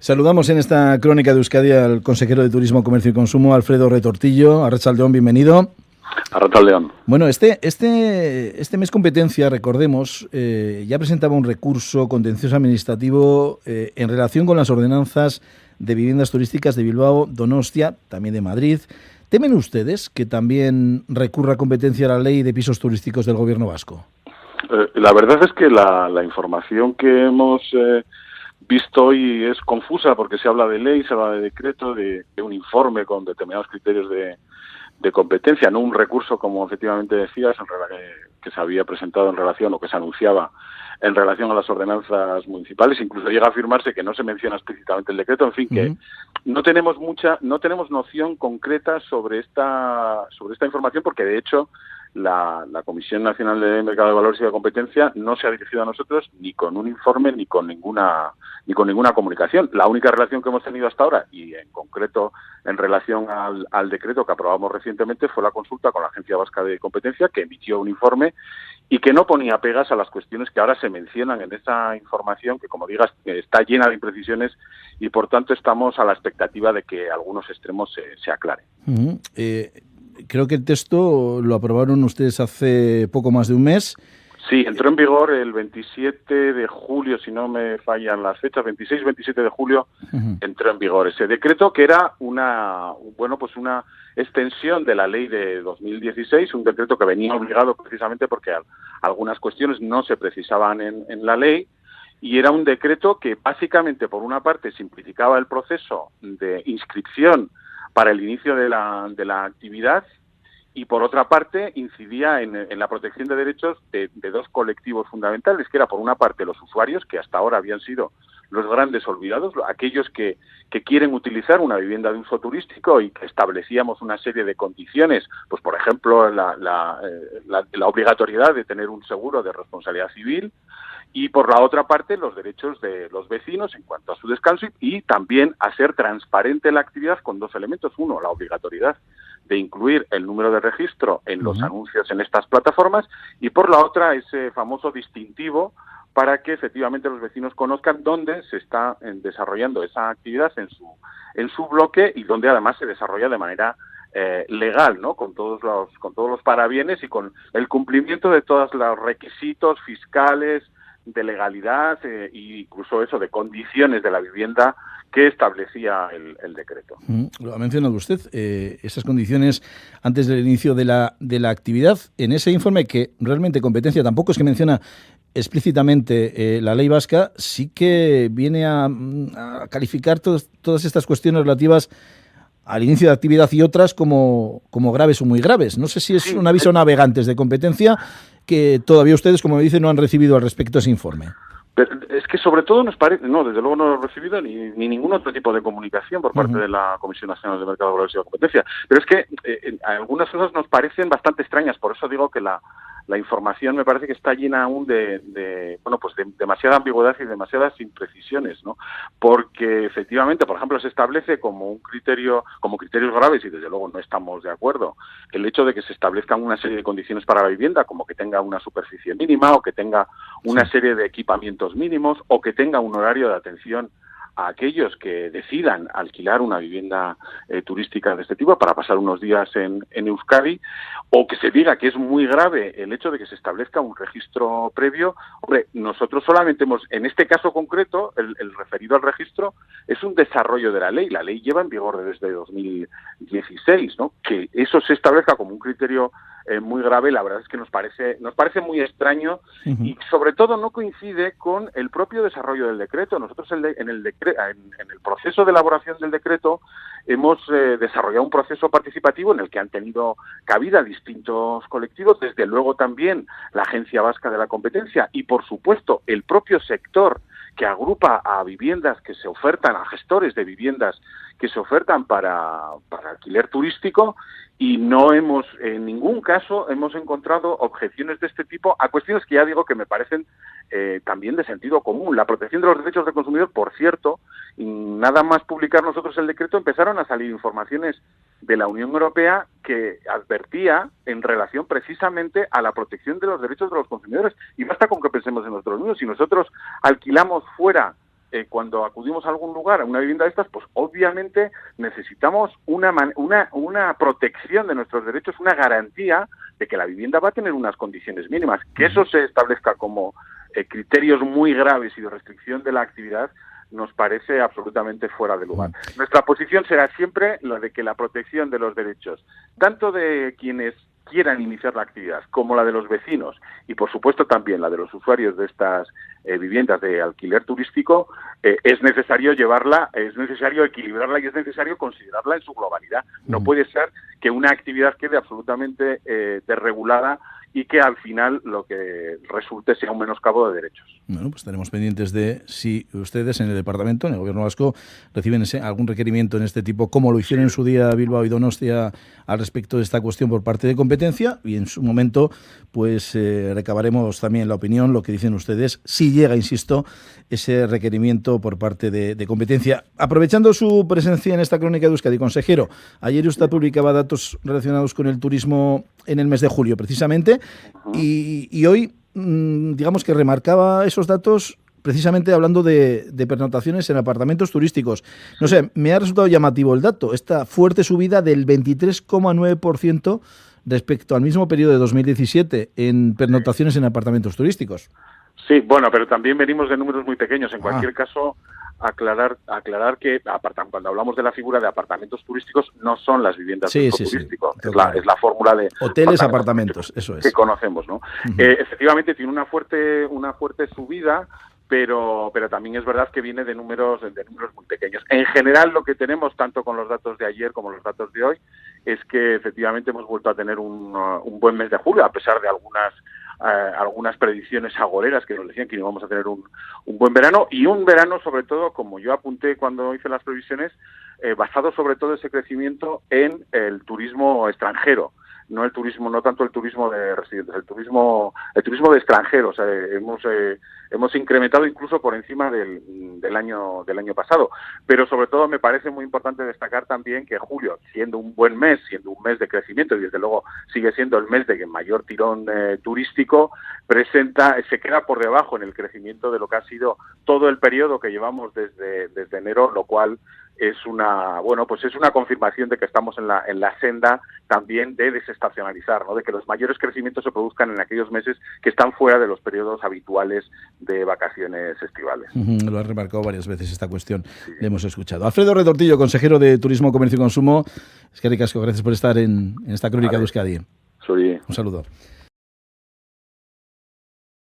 Saludamos en esta crónica de Euskadi al consejero de Turismo, Comercio y Consumo, Alfredo Retortillo. Arratsaldeon, bienvenido. Arratsaldeon. Bueno, este mes Competencia, recordemos, ya presentaba un recurso contencioso administrativo en relación con las ordenanzas de viviendas turísticas de Bilbao, Donostia, también de Madrid. ¿Temen ustedes que también recurra Competencia a la ley de pisos turísticos del Gobierno vasco? La verdad es que la información que hemos visto hoy es confusa, porque se habla de ley, se habla de decreto, de un informe con determinados criterios de competencia, no un recurso, como efectivamente decías, que se había presentado en relación, o que se anunciaba en relación a las ordenanzas municipales. Incluso llega a afirmarse que no se menciona explícitamente el decreto. En fin, que no tenemos noción concreta sobre esta información, porque de hecho la Comisión Nacional de Mercado de Valores y de Competencia no se ha dirigido a nosotros ni con un informe ni con ninguna comunicación. La única relación que hemos tenido hasta ahora, y en concreto en relación al decreto que aprobamos recientemente, fue la consulta con la Agencia Vasca de Competencia, que emitió un informe y que no ponía pegas a las cuestiones que ahora se mencionan en esa información, que, como digas, está llena de imprecisiones, y por tanto estamos a la expectativa de que algunos extremos se aclaren. Creo que el texto lo aprobaron ustedes hace poco más de un mes. Sí, entró en vigor el 27 de julio, si no me fallan las fechas, 26-27 de julio entró en vigor ese decreto, que era una extensión de la ley de 2016, un decreto que venía obligado precisamente porque algunas cuestiones no se precisaban en la ley, y era un decreto que básicamente, por una parte, simplificaba el proceso de inscripción para el inicio de la actividad, y por otra parte incidía en la protección de derechos de dos colectivos fundamentales, que era, por una parte, los usuarios, que hasta ahora habían sido los grandes olvidados, aquellos que quieren utilizar una vivienda de uso turístico, y que establecíamos una serie de condiciones, pues por ejemplo la obligatoriedad de tener un seguro de responsabilidad civil, y por la otra parte los derechos de los vecinos en cuanto a su descanso, y también a ser transparente la actividad con dos elementos: uno, la obligatoriedad de incluir el número de registro en los anuncios en estas plataformas, y por la otra ese famoso distintivo para que efectivamente los vecinos conozcan dónde se está desarrollando esa actividad en su bloque, y donde además se desarrolla de manera legal, ¿no? Con todos los parabienes y con el cumplimiento de todos los requisitos fiscales, de legalidad e incluso eso, de condiciones de la vivienda que establecía el decreto. Lo ha mencionado usted, esas condiciones antes del inicio de la actividad. En ese informe, que realmente Competencia tampoco es que menciona explícitamente la ley vasca, sí que viene a calificar todas estas cuestiones relativas al inicio de actividad y otras como graves o muy graves. No sé si es un aviso navegantes de Competencia, que todavía ustedes, como me dicen, no han recibido al respecto ese informe. Pero es que sobre todo nos parece, no, desde luego no lo he recibido ni ningún otro tipo de comunicación por parte de la Comisión Nacional de Mercado de Valores y de Competencia. Pero es que algunas cosas nos parecen bastante extrañas, por eso digo que la información me parece que está llena aún de demasiada ambigüedad y demasiadas imprecisiones, ¿no? Porque efectivamente, por ejemplo, se establece como criterios graves, y desde luego no estamos de acuerdo, el hecho de que se establezcan una serie de condiciones para la vivienda, como que tenga una superficie mínima, o que tenga una serie de equipamientos mínimos, o que tenga un horario de atención a aquellos que decidan alquilar una vivienda turística de este tipo para pasar unos días en Euskadi, o que se diga que es muy grave el hecho de que se establezca un registro previo. Hombre, nosotros solamente en este caso concreto, el referido al registro es un desarrollo de la ley. La ley lleva en vigor desde 2016, ¿no? Que eso se establezca como un criterio muy grave, la verdad es que nos parece muy extraño, y sobre todo no coincide con el propio desarrollo del decreto. Nosotros en el proceso de elaboración del decreto hemos desarrollado un proceso participativo en el que han tenido cabida distintos colectivos, desde luego también la Agencia Vasca de la Competencia, y por supuesto el propio sector que agrupa a viviendas que se ofertan, a gestores de viviendas que se ofertan para alquiler turístico, y no en ningún caso hemos encontrado objeciones de este tipo a cuestiones que ya digo que me parecen también de sentido común. La protección de los derechos del consumidor, por cierto, nada más publicar nosotros el decreto, empezaron a salir informaciones de la Unión Europea que advertía en relación precisamente a la protección de los derechos de los consumidores. Y basta con que pensemos en nosotros mismos. Si nosotros alquilamos fuera cuando acudimos a algún lugar, a una vivienda de estas, pues obviamente necesitamos una protección de nuestros derechos, una garantía de que la vivienda va a tener unas condiciones mínimas. Que eso se establezca como criterios muy graves y de restricción de la actividad nos parece absolutamente fuera de lugar. Nuestra posición será siempre la de que la protección de los derechos, tanto de quienes quieran iniciar la actividad, como la de los vecinos y, por supuesto, también la de los usuarios de estas viviendas de alquiler turístico, es necesario equilibrarla y es necesario considerarla en su globalidad. No puede ser que una actividad quede absolutamente desregulada y que al final lo que resulte sea un menoscabo de derechos. Bueno, pues estaremos pendientes de si ustedes en el departamento, en el gobierno vasco, reciben algún requerimiento en este tipo, como lo hicieron en su día Bilbao y Donostia al respecto de esta cuestión por parte de competencia, y en su momento pues recabaremos también la opinión, lo que dicen ustedes, si llega, insisto, ese requerimiento por parte de competencia. Aprovechando su presencia en esta crónica de Euskadi, consejero, ayer usted publicaba datos relacionados con el turismo en el mes de julio, precisamente, y hoy, digamos que remarcaba esos datos precisamente hablando de pernoctaciones en apartamentos turísticos. No sé, me ha resultado llamativo el dato, esta fuerte subida del 23,9% respecto al mismo periodo de 2017 en pernoctaciones en apartamentos turísticos. Sí, bueno, pero también venimos de números muy pequeños. En cualquier caso, aclarar que cuando hablamos de la figura de apartamentos turísticos no son las viviendas de uso turístico, es la fórmula de hoteles, apartamentos, eso es, que conocemos, ¿no? Efectivamente tiene una fuerte subida, pero también es verdad que viene de números muy pequeños. En general, lo que tenemos, tanto con los datos de ayer como los datos de hoy, es que efectivamente hemos vuelto a tener un buen mes de julio, a pesar de algunas predicciones agoreras que nos decían que íbamos a tener un buen verano, y un verano sobre todo, como yo apunté cuando hice las previsiones, basado sobre todo ese crecimiento en el turismo extranjero, no tanto el turismo de residentes, el turismo de extranjeros. Hemos incrementado incluso por encima del año pasado, pero sobre todo me parece muy importante destacar también que julio, siendo un mes de crecimiento, y desde luego sigue siendo el mes de mayor tirón turístico, se queda por debajo en el crecimiento de lo que ha sido todo el periodo que llevamos desde enero, lo cual es una confirmación de que estamos en la senda también de desestacionalizar, ¿no? De que los mayores crecimientos se produzcan en aquellos meses que están fuera de los periodos habituales de vacaciones estivales. Lo ha remarcado varias veces esta cuestión, le hemos escuchado. Alfredo Retortillo, consejero de Turismo, Comercio y Consumo, eskerrik asko, gracias por estar en esta crónica de Euskadi. Sí. Un saludo.